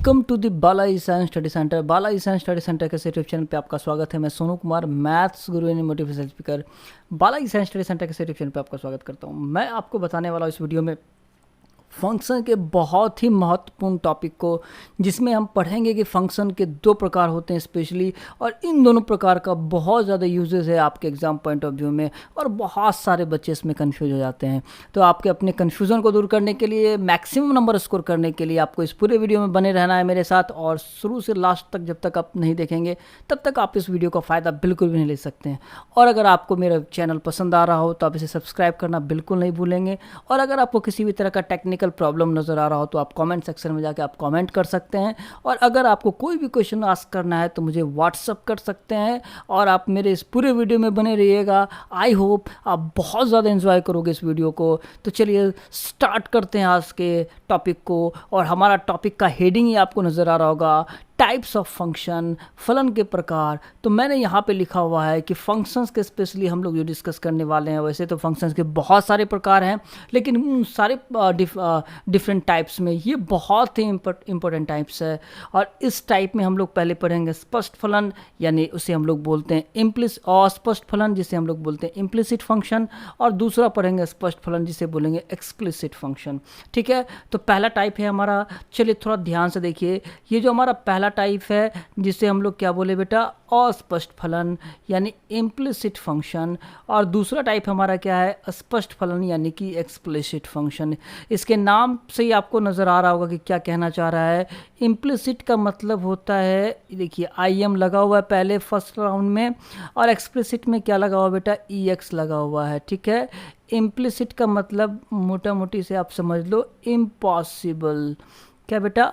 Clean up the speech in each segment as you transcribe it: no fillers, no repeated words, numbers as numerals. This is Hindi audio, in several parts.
Welcome to the Bala Ishan study centre. Bala Ishan study centre के यूट्यूब चैनल पे आपका स्वागत है। मैं Sonu Kumar, maths guru and motivational speaker, Bala Ishan study centre के यूट्यूब चैनल पे आपका स्वागत करता हूँ। मैं आपको बताने वाला हूँ इस वीडियो में फंक्शन के बहुत ही महत्वपूर्ण टॉपिक को, जिसमें हम पढ़ेंगे कि फंक्शन के दो प्रकार होते हैं स्पेशली, और इन दोनों प्रकार का बहुत ज़्यादा यूजेस है आपके एग्जाम पॉइंट ऑफ व्यू में, और बहुत सारे बच्चे इसमें कंफ्यूज हो जाते हैं। तो आपके अपने कन्फ्यूज़न को दूर करने के लिए, मैक्सिमम नंबर स्कोर करने के लिए आपको इस पूरे वीडियो में बने रहना है मेरे साथ, और शुरू से लास्ट तक जब तक आप नहीं देखेंगे तब तक आप इस वीडियो का फ़ायदा बिल्कुल भी नहीं ले सकते हैं। और अगर आपको मेरा चैनल पसंद आ रहा हो तो आप इसे सब्सक्राइब करना बिल्कुल नहीं भूलेंगे। और अगर आपको किसी भी तरह का टेक्निकल प्रॉब्लम नज़र आ रहा हो तो आप कमेंट सेक्शन में जाके आप कमेंट कर सकते हैं। और अगर आपको कोई भी क्वेश्चन आस्क करना है तो मुझे व्हाट्सअप कर सकते हैं। और आप मेरे इस पूरे वीडियो में बने रहिएगा। आई होप आप बहुत ज़्यादा एंजॉय करोगे इस वीडियो को। तो चलिए स्टार्ट करते हैं आज के टॉपिक को। और हमारा टॉपिक का हेडिंग ही आपको नज़र आ रहा होगा, टाइप्स ऑफ फंक्शन, फलन के प्रकार। तो मैंने यहाँ पे लिखा हुआ है कि फंक्शंस के स्पेशली हम लोग जो डिस्कस करने वाले हैं, वैसे तो फंक्शंस के बहुत सारे प्रकार हैं, लेकिन उन सारे डिफरेंट टाइप्स में ये बहुत ही इंपॉर्टेंट टाइप्स है। और इस टाइप में हम लोग पहले पढ़ेंगे स्पष्ट फलन, यानी उसे हम लोग बोलते हैं अस्पष्ट फलन, जिसे हम लोग बोलते हैं इम्प्लिसिट फंक्शन। और दूसरा पढ़ेंगे स्पष्ट फलन, जिसे बोलेंगे एक्सप्लिसिट फंक्शन। ठीक है, तो पहला टाइप है हमारा, चलिए थोड़ा ध्यान से देखिए। ये जो हमारा पहला टाइप है जिसे हम लोग क्या बोले बेटा, अस्पष्ट फलन यानी इम्प्लिसिट फंक्शन। और दूसरा टाइप हमारा क्या है, स्पष्ट फलन यानी कि एक्सप्लिसिट फंक्शन। इसके नाम से ही आपको नज़र आ रहा होगा कि क्या कहना चाह रहा है। इम्प्लिसिट का मतलब होता है, देखिए आई एम लगा हुआ है पहले फर्स्ट राउंड में, और एक्सप्लिसिट में क्या लगा हुआ बेटा, ई एक्स लगा हुआ है। ठीक है, इम्प्लिसिट का मतलब मोटा मोटी से आप समझ लो इम्पॉसिबल, क्या बेटा,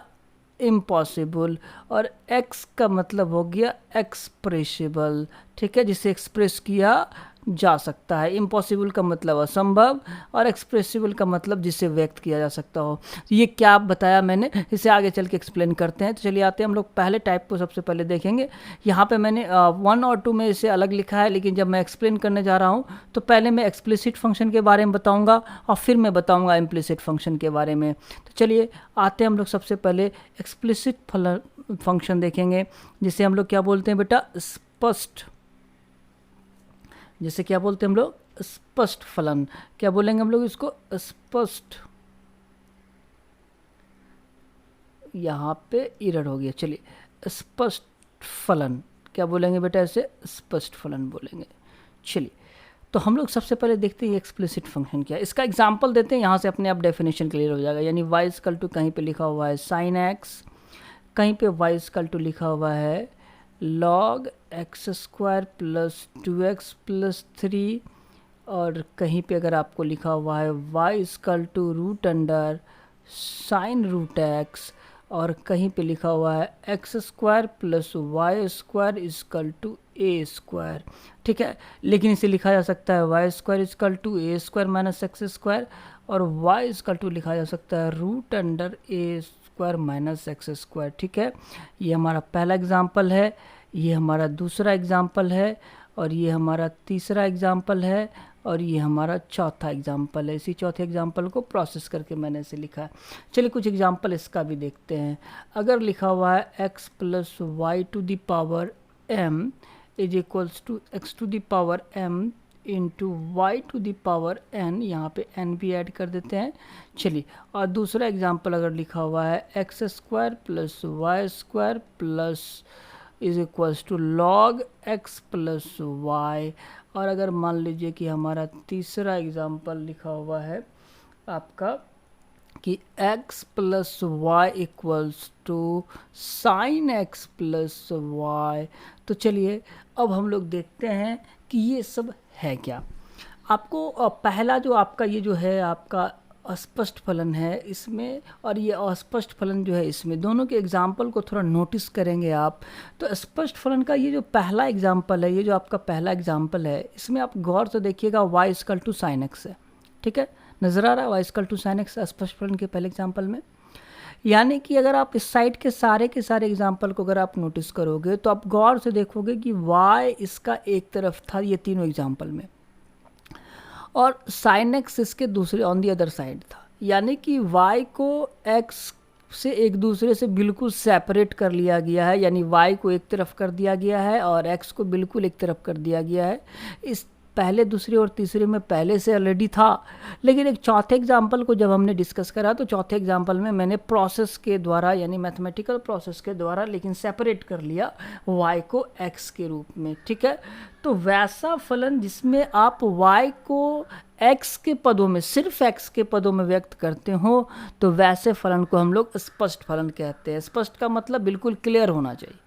इम्पॉसिबल। और एक्स का मतलब हो गया एक्सप्रेसिबल, ठीक है, जिसे एक्सप्रेस किया जा सकता है। इम्पॉसिबल का मतलब असंभव, और एक्सप्रेसिबल का मतलब जिसे व्यक्त किया जा सकता हो। तो ये क्या बताया मैंने, इसे आगे चल के एक्सप्लेन करते हैं। तो चलिए आते हैं हम लोग पहले टाइप को सबसे पहले देखेंगे। यहाँ पे मैंने 1 और 2 में इसे अलग लिखा है, लेकिन जब मैं एक्सप्लेन करने जा रहा हूँ तो पहले मैं एक्सप्लिसिट फंक्शन के बारे में बताऊँगा और फिर मैं बताऊँगा इम्प्लिसिट फंक्शन के बारे में। तो चलिए आते हैं हम लोग सबसे पहले एक्सप्लिसिट फंक्शन देखेंगे, जिसे हम लोग क्या बोलते हैं बेटा, स्पष्ट, जैसे क्या बोलते हैं हम लोग, स्पष्ट फलन। क्या बोलेंगे हम लोग इसको, स्पष्ट, यहाँ पे एरर हो गया। चलिए स्पष्ट फलन क्या बोलेंगे बेटा, ऐसे स्पष्ट फलन बोलेंगे। चलिए तो हम लोग सबसे पहले देखते हैं एक्सप्लिसिट फंक्शन क्या है। इसका एग्जांपल देते हैं, यहाँ से अपने आप डेफिनेशन क्लियर हो जाएगा। यानी y इक्वल टू, कहीं पे लिखा हुआ है साइन एक्स, कहीं पे y इक्वल टू लिखा हुआ है log x square plus 2x plus 3, और कहीं पे अगर आपको लिखा हुआ है y equal to root under sine root x, और कहीं पे लिखा हुआ है x square plus y square equal to a square. ठीक है, लेकिन इसे लिखा जा सकता है y square equal to a square minus x square, और वाई इक्वल टू लिखा जा सकता है root under a square minus x square. ठीक है, ये हमारा पहला एग्जाम्पल है, ये हमारा दूसरा एग्जाम्पल है, और ये हमारा तीसरा एग्जाम्पल है, और ये हमारा चौथा एग्जाम्पल है। इसी चौथे एग्जाम्पल को प्रोसेस करके मैंने इसे लिखा है। चलिए कुछ एग्जाम्पल इसका भी देखते हैं। अगर लिखा हुआ है x plus y to the power m is equals to x to the power m into y to the power n, यहाँ पे n भी ऐड कर देते हैं। चलिए, और दूसरा एग्जाम्पल अगर लिखा हुआ है x square plus y square plus is equals to log x plus y. और अगर मान लीजिए कि हमारा तीसरा एग्जाम्पल लिखा हुआ है आपका कि x plus y equals to sine x plus y. तो चलिए अब हम लोग देखते हैं कि ये सब है क्या। आपको पहला जो आपका ये जो है आपका अस्पष्ट फलन है इसमें, और ये अस्पष्ट फलन जो है इसमें, दोनों के एग्जाम्पल को थोड़ा नोटिस करेंगे आप। तो स्पष्ट फलन का ये जो पहला एग्जाम्पल है, ये जो आपका पहला एग्जाम्पल है, इसमें आप गौर से देखिएगा y equal to sine x है। ठीक है, नज़र आ रहा है y equal to sine x स्पष्ट फलन के पहले एग्जाम्पल में। यानी कि अगर आप इस साइड के सारे एग्जाम्पल को अगर आप नोटिस करोगे तो आप गौर से देखोगे कि y इसका एक तरफ था ये तीनों एग्जाम्पल में, और साइन एक्स इसके दूसरे ऑन दी अदर साइड था। यानी कि y को x से एक दूसरे से बिल्कुल सेपरेट कर लिया गया है, यानी y को एक तरफ कर दिया गया है और x को बिल्कुल एक तरफ कर दिया गया है। इस पहले, दूसरे और तीसरे में पहले से ऑलरेडी था, लेकिन एक चौथे एग्जाम्पल को जब हमने डिस्कस करा तो चौथे एग्जाम्पल में मैंने प्रोसेस के द्वारा, यानी मैथमेटिकल प्रोसेस के द्वारा, लेकिन सेपरेट कर लिया y को x के रूप में। ठीक है, तो वैसा फलन जिसमें आप y को x के पदों में, सिर्फ x के पदों में व्यक्त करते हो, तो वैसे फलन को हम लोग स्पष्ट फलन कहते हैं। स्पष्ट का मतलब बिल्कुल क्लियर होना चाहिए।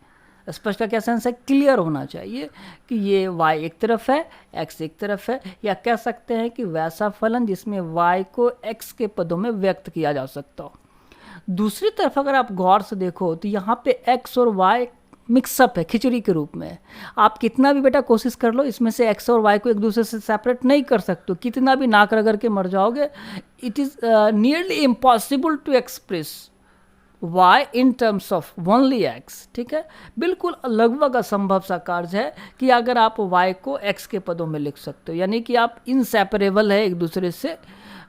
स्पष्ट का क्या सेंस है? क्लियर होना चाहिए कि ये y एक तरफ है, x एक तरफ है, या कह सकते हैं कि वैसा फलन जिसमें y को x के पदों में व्यक्त किया जा सकता हो। दूसरी तरफ अगर आप गौर से देखो तो यहाँ पे x और y मिक्सअप है, खिचड़ी के रूप में। आप कितना भी बेटा कोशिश कर लो, इसमें से x और y को एक दूसरे से सेपरेट नहीं कर सकते, कितना भी नाक रगड़ के मर जाओगे। It is nearly impossible to express y in terms of only x। ठीक है, बिल्कुल लगभग असंभव सा कार्य है कि अगर आप y को x के पदों में लिख सकते हो, यानी कि आप इनसेपरेबल है एक दूसरे से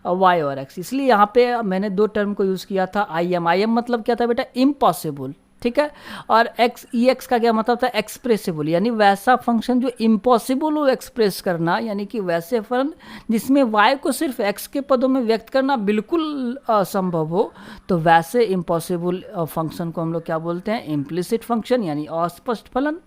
y और x। इसलिए यहाँ पे मैंने दो टर्म को यूज़ किया था, आई एम मतलब क्या था बेटा? इम्पॉसिबल। ठीक है, और एक्स का क्या मतलब था? एक्सप्रेसिबल, यानी वैसा फंक्शन जो इम्पॉसिबल हो एक्सप्रेस करना, यानी कि वैसे फलन जिसमें y को सिर्फ x के पदों में व्यक्त करना बिल्कुल असंभव हो, तो वैसे इम्पॉसिबल फंक्शन को हम लोग क्या बोलते हैं? इम्प्लिसिट फंक्शन, यानी अस्पष्ट फलन।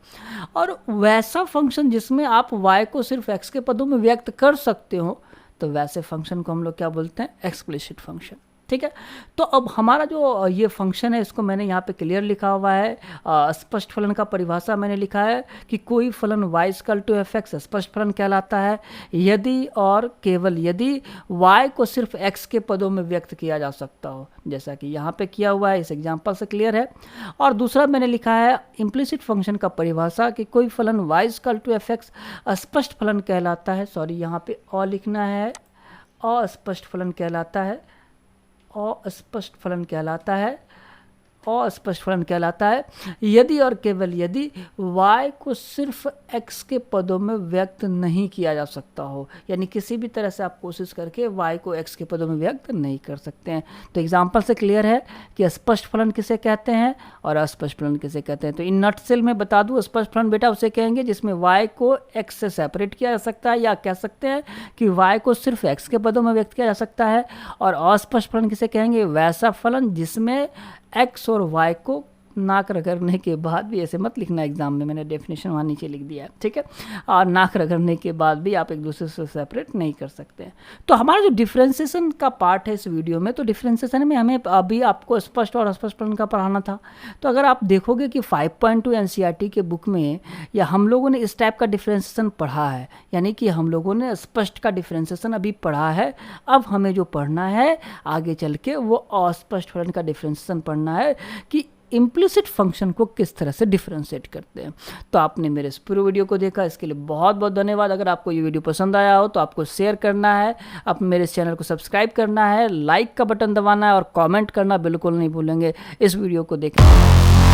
और वैसा फंक्शन जिसमें आप y को सिर्फ x के पदों में व्यक्त कर सकते हो, तो वैसे फंक्शन को हम लोग क्या बोलते हैं? Explicit function. ठीक है, तो अब हमारा जो ये फंक्शन है इसको मैंने यहाँ पे क्लियर लिखा हुआ है। स्पष्ट फलन का परिभाषा मैंने लिखा है कि कोई फलन y equal to f x स्पष्ट फलन कहलाता है यदि और केवल यदि y को सिर्फ x के पदों में व्यक्त किया जा सकता हो, जैसा कि यहाँ पे किया हुआ है, इस एग्जाम्पल से क्लियर है। और दूसरा मैंने लिखा है इम्प्लिसिट फंक्शन का परिभाषा कि कोई फलन y equal to f x स्पष्ट फलन कहलाता है। सॉरी, यहाँ पे अ लिखना है, अस्पष्ट फलन कहलाता है, अस्पष्ट फलन कहलाता है, अस्पष्ट फलन कहलाता है यदि और केवल यदि y को सिर्फ x के पदों में व्यक्त नहीं किया जा सकता हो, यानी किसी भी तरह से आप कोशिश करके y को x के पदों में व्यक्त नहीं कर सकते हैं। तो एग्जाम्पल से क्लियर है कि स्पष्ट फलन किसे कहते हैं और अस्पष्ट फलन किसे कहते हैं। तो इन नटसेल में बता दूं, स्पष्ट फलन बेटा उसे कहेंगे जिसमें y को x से सेपरेट किया जा सकता है, या कह सकते हैं कि y को सिर्फ x के पदों में व्यक्त किया जा सकता है। और अस्पष्ट फलन किसे कहेंगे? वैसा फलन जिसमें x और y को नाक रगड़ने के बाद भी, ऐसे मत लिखना एग्जाम में, मैंने डेफिनेशन वहाँ नीचे लिख दिया है। ठीक है, और नाक रगड़ने के बाद भी आप एक दूसरे से सेपरेट नहीं कर सकते हैं। तो हमारा जो डिफ्रेंसिएशन का पार्ट है इस वीडियो में, तो डिफ्रेंसिएशन में हमें अभी आपको स्पष्ट और अस्पष्ट फलन का पढ़ाना था। तो अगर आप देखोगे कि 5.2 एनसीईआरटी के बुक में या हम लोगों ने इस टाइप का डिफ्रेंसिएशन पढ़ा है, यानी कि हम लोगों ने स्पष्ट का डिफ्रेंसिएशन अभी पढ़ा है। अब हमें जो पढ़ना है आगे चल के वो अस्पष्ट फलन का डिफ्रेंसिएशन पढ़ना है कि इम्प्लिसिट फंक्शन को किस तरह से डिफरेंशिएट करते हैं। तो आपने मेरे इस पूरे वीडियो को देखा, इसके लिए बहुत बहुत धन्यवाद। अगर आपको ये वीडियो पसंद आया हो तो आपको शेयर करना है, आप मेरे इस चैनल को सब्सक्राइब करना है, लाइक का बटन दबाना है और कमेंट करना बिल्कुल नहीं भूलेंगे इस वीडियो को देखने।